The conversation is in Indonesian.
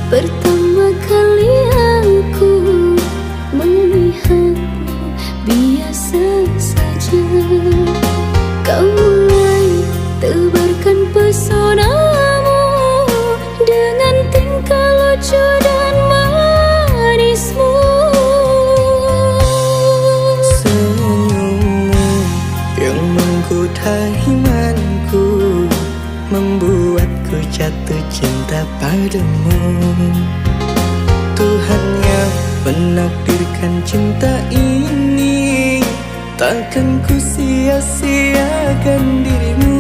Pertama kali aku melihatmu biasa saja. Kau mulai tebarkan pesonamu dengan tingkah lucu dan manismu. Senyummu yang menggoda imanku, membuatku jatuh cinta padamu. Tuhan yang menakdirkan cinta ini, takkan ku sia-siakan dirimu.